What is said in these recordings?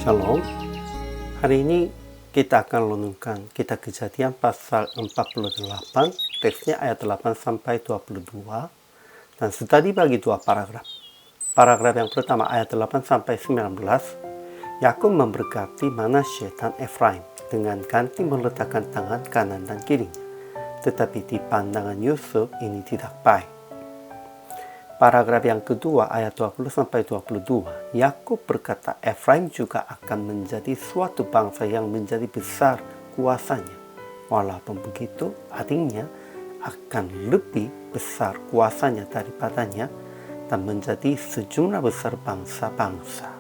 Shalom. Hari ini kita akan renungkan Kitab Kejadian pasal 48, teksnya ayat 8 sampai 22, dan sudah dibagi dua paragraf. Paragraf yang pertama ayat 8 sampai 19, Yakub memberkati Manasye dan Efraim dengan ganti meletakkan tangan kanan dan kirinya. Tetapi di pandangan Yusuf ini tidak baik. Paragraf yang kedua ayat 20 sampai 22, Yakub berkata Efraim juga akan menjadi suatu bangsa yang menjadi besar kuasanya. Walaupun begitu, adiknya akan lebih besar kuasanya daripadanya dan menjadi sejumlah besar bangsa-bangsa.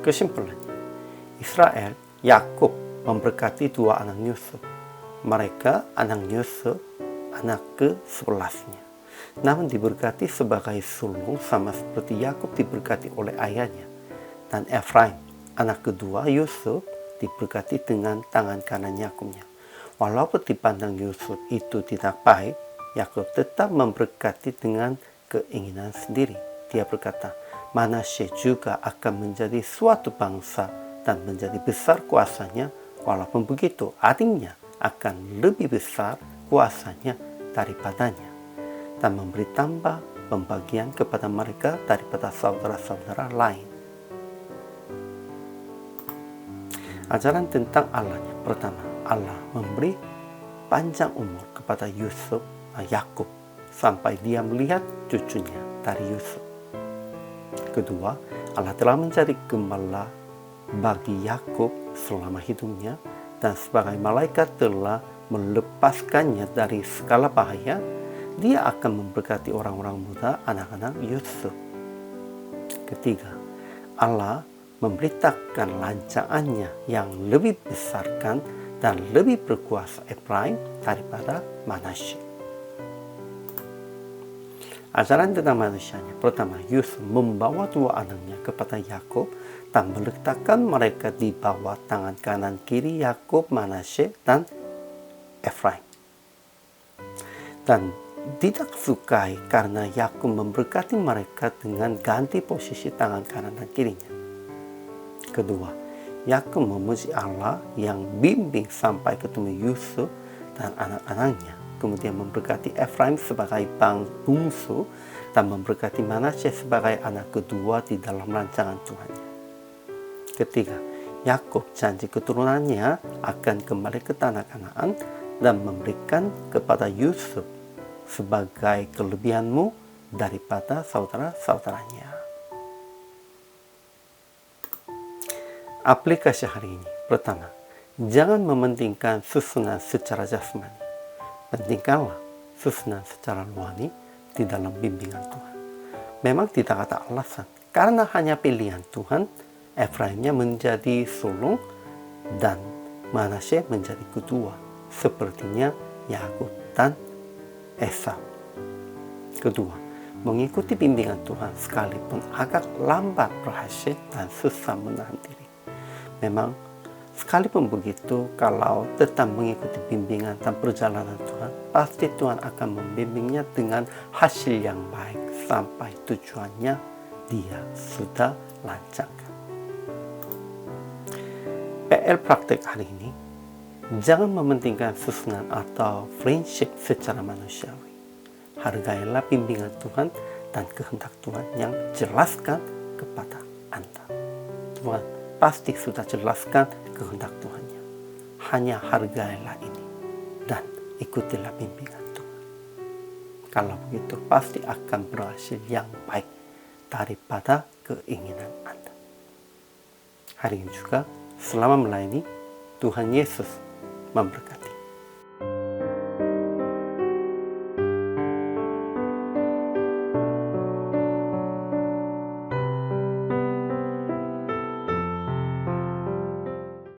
Kesimpulannya, Israel, Yakub memberkati dua anak Yusuf. Mereka anak Yusuf, anak ke-11-nya. Namun diberkati sebagai sulung sama seperti Yakub diberkati oleh ayahnya. Dan Efraim, anak kedua Yusuf, diberkati dengan tangan kanan Yakubnya. Walaupun dipandang Yusuf itu tidak baik, Yakub tetap memberkati dengan keinginan sendiri. Dia berkata, Manasye juga akan menjadi suatu bangsa dan menjadi besar kuasanya. Walaupun begitu, adiknya akan lebih besar kuasanya daripadanya dan memberi tambah pembagian kepada mereka daripada saudara-saudara lain. Ajaran tentang Allahnya. Pertama, Allah memberi panjang umur kepada Yakub sampai dia melihat cucunya dari Yusuf. Kedua, Allah telah menjadi gembala bagi Yakub selama hidupnya dan sebagai malaikat telah melepaskannya dari segala bahaya. Dia akan memberkati orang-orang muda, anak-anak Yusuf. Ketiga, Allah memberitakan rancangannya yang lebih besarkan dan lebih berkuasa Efraim daripada Manasye. Ajaran tentang manusianya. Pertama, Yusuf membawa dua anaknya kepada Yakub dan meletakkan mereka di bawah tangan kanan kiri Yakub, Manasye, dan Efraim. Dan tidak sukai karena Yakub memberkati mereka dengan ganti posisi tangan kanan dan kirinya. Kedua, Yakub memuji Allah yang bimbing sampai ketemu Yusuf dan anak-anaknya. Kemudian memberkati Efraim sebagai bungsu dan memberkati Manasye sebagai anak kedua di dalam rancangan Tuhannya. Ketiga, Yakub janji keturunannya akan kembali ke tanah Kanaan dan memberikan kepada Yusuf sebagai kelebihanmu daripada saudara-saudaranya. Aplikasi hari ini. Pertama, jangan mementingkan susunan secara jasmani. Pentingkanlah susunan secara rohani di dalam bimbingan Tuhan. Memang tidak ada alasan, karena hanya pilihan Tuhan, Efraimnya menjadi sulung dan Manasye menjadi kedua, sepertinya Yakub dan Esau. Kedua, mengikuti bimbingan Tuhan sekalipun agak lambat berhasil dan susah menahan diri. Memang sekalipun begitu, kalau tetap mengikuti bimbingan dan perjalanan Tuhan, pasti Tuhan akan membimbingnya dengan hasil yang baik sampai tujuannya dia sudah lancarkan. PL praktek hari ini, jangan mementingkan susunan atau friendship secara manusiawi. Hargailah bimbingan Tuhan dan kehendak Tuhan yang jelaskan kepada Anda. Tuhan pasti sudah jelaskan kehendak Tuhannya. Hanya hargailah ini dan ikutilah bimbingan Tuhan. Kalau begitu pasti akan berhasil yang baik daripada keinginan Anda. Hari ini juga selama melayani, Tuhan Yesus memberkati.